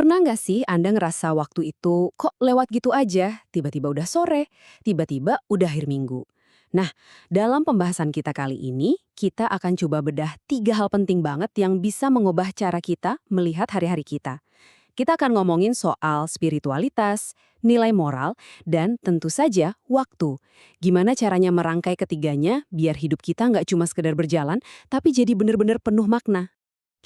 Pernah nggak sih Anda ngerasa waktu itu kok lewat gitu aja, tiba-tiba udah sore, tiba-tiba udah akhir minggu? Nah, dalam pembahasan kita kali ini, kita akan coba bedah 3 hal penting banget yang bisa mengubah cara kita melihat hari-hari kita. Kita akan ngomongin soal spiritualitas, nilai moral, dan tentu saja waktu. Gimana caranya merangkai ketiganya biar hidup kita nggak cuma sekedar berjalan, tapi jadi bener-bener penuh makna.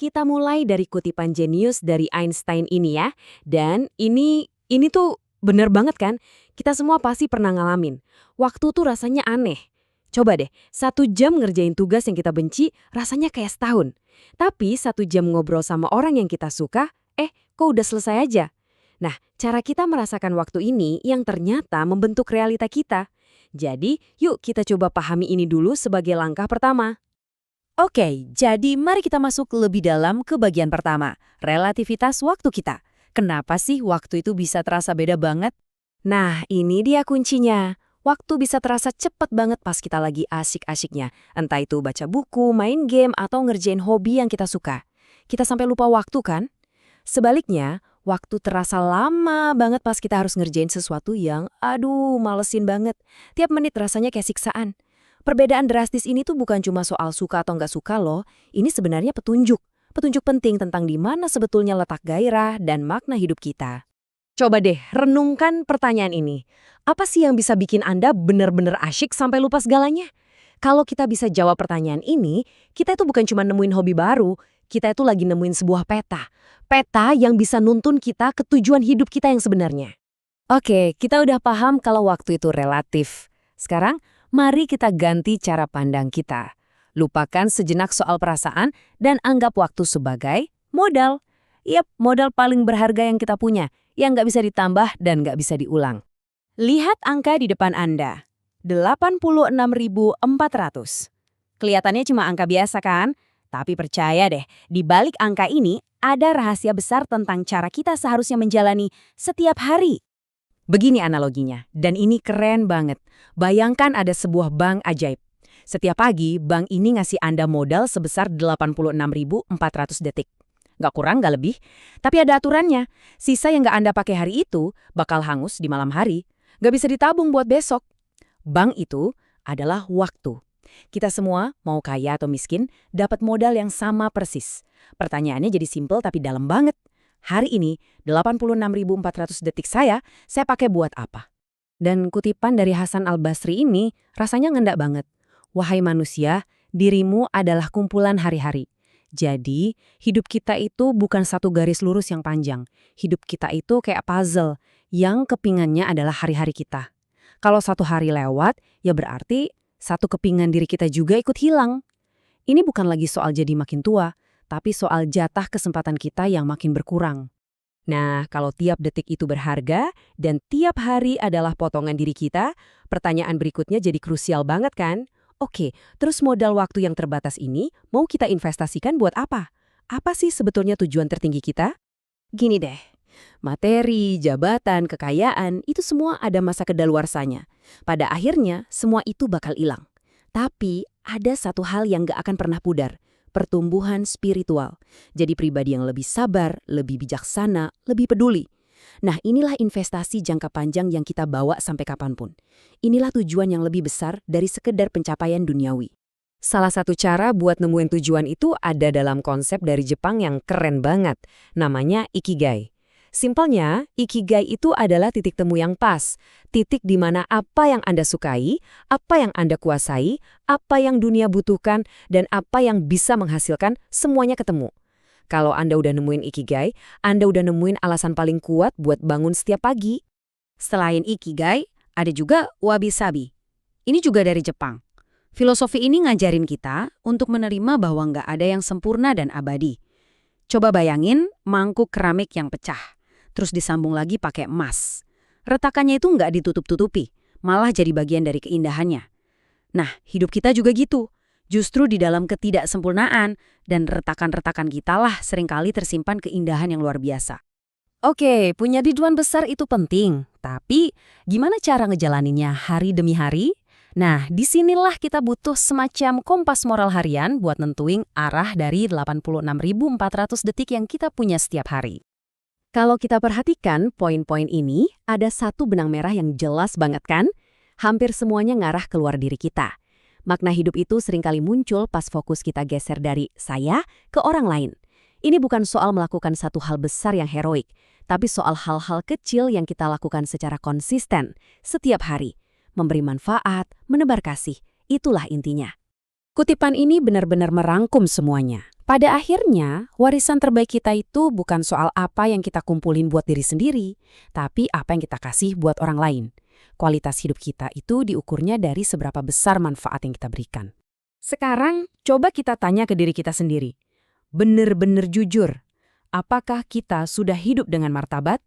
Kita mulai dari kutipan jenius dari Einstein ini ya. Dan ini tuh bener banget kan? Kita semua pasti pernah ngalamin. Waktu tuh rasanya aneh. Coba deh, 1 jam ngerjain tugas yang kita benci rasanya kayak setahun. Tapi 1 jam ngobrol sama orang yang kita suka, kok udah selesai aja? Nah, cara kita merasakan waktu ini yang ternyata membentuk realita kita. Jadi, yuk kita coba pahami ini dulu sebagai langkah pertama. Oke, jadi mari kita masuk lebih dalam ke bagian pertama, relativitas waktu kita. Kenapa sih waktu itu bisa terasa beda banget? Nah, ini dia kuncinya. Waktu bisa terasa cepat banget pas kita lagi asik-asiknya. Entah itu baca buku, main game, atau ngerjain hobi yang kita suka. Kita sampai lupa waktu kan? Sebaliknya, waktu terasa lama banget pas kita harus ngerjain sesuatu yang, malesin banget. Tiap menit rasanya kayak siksaan. Perbedaan drastis ini tuh bukan cuma soal suka atau nggak suka loh. Ini sebenarnya petunjuk. Petunjuk penting tentang di mana sebetulnya letak gairah dan makna hidup kita. Coba deh, renungkan pertanyaan ini. Apa sih yang bisa bikin Anda benar-benar asyik sampai lupa segalanya? Kalau kita bisa jawab pertanyaan ini, kita itu bukan cuma nemuin hobi baru, kita itu lagi nemuin sebuah peta. Peta yang bisa nuntun kita ke tujuan hidup kita yang sebenarnya. Oke, kita udah paham kalau waktu itu relatif. Sekarang, mari kita ganti cara pandang kita. Lupakan sejenak soal perasaan dan anggap waktu sebagai modal. Yap, modal paling berharga yang kita punya, yang nggak bisa ditambah dan nggak bisa diulang. Lihat angka di depan Anda. 86.400. Kelihatannya cuma angka biasa kan? Tapi percaya deh, di balik angka ini ada rahasia besar tentang cara kita seharusnya menjalani setiap hari. Begini analoginya, dan ini keren banget. Bayangkan ada sebuah bank ajaib. Setiap pagi, bank ini ngasih Anda modal sebesar 86.400 detik. Nggak kurang, nggak lebih. Tapi ada aturannya. Sisa yang nggak Anda pakai hari itu bakal hangus di malam hari. Nggak bisa ditabung buat besok. Bank itu adalah waktu. Kita semua, mau kaya atau miskin, dapat modal yang sama persis. Pertanyaannya jadi simpel tapi dalam banget. Hari ini, 86.400 detik saya pakai buat apa? Dan kutipan dari Hasan al-Basri ini rasanya ngendak banget. Wahai manusia, dirimu adalah kumpulan hari-hari. Jadi, hidup kita itu bukan satu garis lurus yang panjang. Hidup kita itu kayak puzzle, yang kepingannya adalah hari-hari kita. Kalau satu hari lewat, ya berarti satu kepingan diri kita juga ikut hilang. Ini bukan lagi soal jadi makin tua, tapi soal jatah kesempatan kita yang makin berkurang. Nah, kalau tiap detik itu berharga dan tiap hari adalah potongan diri kita, pertanyaan berikutnya jadi krusial banget kan? Oke, terus modal waktu yang terbatas ini mau kita investasikan buat apa? Apa sih sebetulnya tujuan tertinggi kita? Gini deh, materi, jabatan, kekayaan, itu semua ada masa kedaluarsanya. Pada akhirnya, semua itu bakal hilang. Tapi ada satu hal yang gak akan pernah pudar. Pertumbuhan spiritual. Jadi pribadi yang lebih sabar, lebih bijaksana, lebih peduli. Nah, inilah investasi jangka panjang yang kita bawa sampai kapanpun. Inilah tujuan yang lebih besar dari sekedar pencapaian duniawi. Salah satu cara buat nemuin tujuan itu ada dalam konsep dari Jepang yang keren banget. Namanya Ikigai. Simpelnya, Ikigai itu adalah titik temu yang pas. Titik di mana apa yang Anda sukai, apa yang Anda kuasai, apa yang dunia butuhkan, dan apa yang bisa menghasilkan, semuanya ketemu. Kalau Anda udah nemuin Ikigai, Anda udah nemuin alasan paling kuat buat bangun setiap pagi. Selain Ikigai, ada juga Wabi-sabi. Ini juga dari Jepang. Filosofi ini ngajarin kita untuk menerima bahwa nggak ada yang sempurna dan abadi. Coba bayangin mangkuk keramik yang pecah. Terus disambung lagi pakai emas. Retakannya itu nggak ditutup-tutupi, malah jadi bagian dari keindahannya. Nah, hidup kita juga gitu. Justru di dalam ketidaksempurnaan dan retakan-retakan kita lah seringkali tersimpan keindahan yang luar biasa. Oke, punya tujuan besar itu penting. Tapi, gimana cara ngejalaninnya hari demi hari? Nah, disinilah kita butuh semacam kompas moral harian buat nentuin arah dari 86.400 detik yang kita punya setiap hari. Kalau kita perhatikan poin-poin ini, ada satu benang merah yang jelas banget kan? Hampir semuanya ngarah keluar diri kita. Makna hidup itu seringkali muncul pas fokus kita geser dari saya ke orang lain. Ini bukan soal melakukan satu hal besar yang heroik, tapi soal hal-hal kecil yang kita lakukan secara konsisten, setiap hari. Memberi manfaat, menebar kasih, itulah intinya. Kutipan ini benar-benar merangkum semuanya. Pada akhirnya, warisan terbaik kita itu bukan soal apa yang kita kumpulin buat diri sendiri, tapi apa yang kita kasih buat orang lain. Kualitas hidup kita itu diukurnya dari seberapa besar manfaat yang kita berikan. Sekarang, coba kita tanya ke diri kita sendiri. Bener-bener jujur, apakah kita sudah hidup dengan martabat?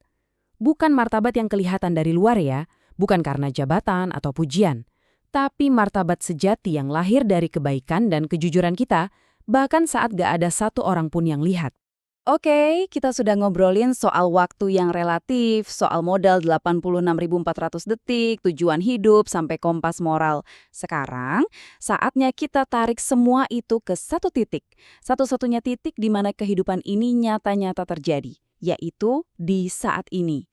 Bukan martabat yang kelihatan dari luar ya, bukan karena jabatan atau pujian, tapi martabat sejati yang lahir dari kebaikan dan kejujuran kita, bahkan saat gak ada satu orang pun yang lihat. Oke, kita sudah ngobrolin soal waktu yang relatif, soal modal 86.400 detik, tujuan hidup, sampai kompas moral. Sekarang, saatnya kita tarik semua itu ke satu titik. Satu-satunya titik di mana kehidupan ini nyata-nyata terjadi, yaitu di saat ini.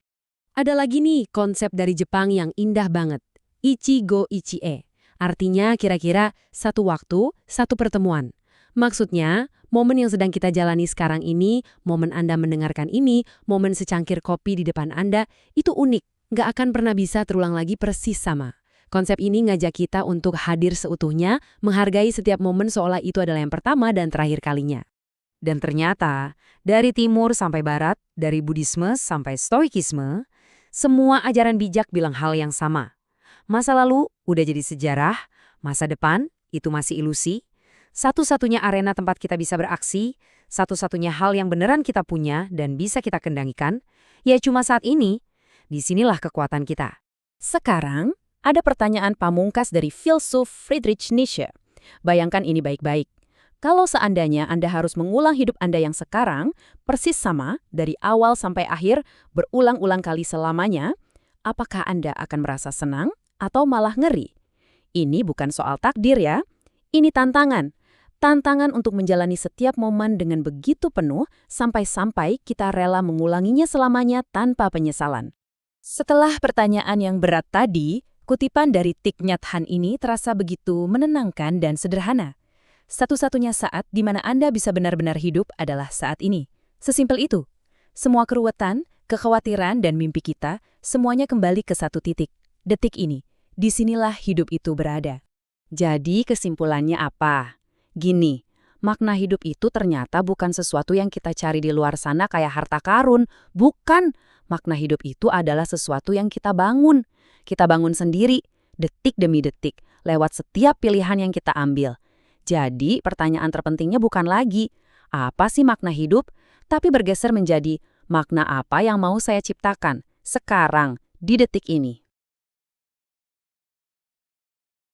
Ada lagi nih konsep dari Jepang yang indah banget. Ichigo Ichie. Artinya kira-kira satu waktu, satu pertemuan. Maksudnya, momen yang sedang kita jalani sekarang ini, momen Anda mendengarkan ini, momen secangkir kopi di depan Anda, itu unik. Nggak akan pernah bisa terulang lagi persis sama. Konsep ini ngajak kita untuk hadir seutuhnya, menghargai setiap momen seolah itu adalah yang pertama dan terakhir kalinya. Dan ternyata, dari timur sampai barat, dari Buddhisme sampai Stoikisme, semua ajaran bijak bilang hal yang sama. Masa lalu udah jadi sejarah, masa depan itu masih ilusi. Satu-satunya arena tempat kita bisa beraksi, satu-satunya hal yang beneran kita punya dan bisa kita kendalikan, ya cuma saat ini. Disinilah kekuatan kita. Sekarang, ada pertanyaan pamungkas dari filsuf Friedrich Nietzsche. Bayangkan ini baik-baik. Kalau seandainya Anda harus mengulang hidup Anda yang sekarang, persis sama, dari awal sampai akhir, berulang-ulang kali selamanya, apakah Anda akan merasa senang atau malah ngeri? Ini bukan soal takdir ya, ini tantangan. Tantangan untuk menjalani setiap momen dengan begitu penuh sampai-sampai kita rela mengulanginya selamanya tanpa penyesalan. Setelah pertanyaan yang berat tadi, kutipan dari Thich Nhat Hanh ini terasa begitu menenangkan dan sederhana. Satu-satunya saat di mana Anda bisa benar-benar hidup adalah saat ini. Sesimpel itu. Semua keruwetan, kekhawatiran, dan mimpi kita, semuanya kembali ke satu titik. Detik ini. Disinilah hidup itu berada. Jadi kesimpulannya apa? Gini, makna hidup itu ternyata bukan sesuatu yang kita cari di luar sana kayak harta karun. Bukan. Makna hidup itu adalah sesuatu yang kita bangun. Kita bangun sendiri, detik demi detik, lewat setiap pilihan yang kita ambil. Jadi, pertanyaan terpentingnya bukan lagi, apa sih makna hidup? Tapi bergeser menjadi, makna apa yang mau saya ciptakan sekarang, di detik ini.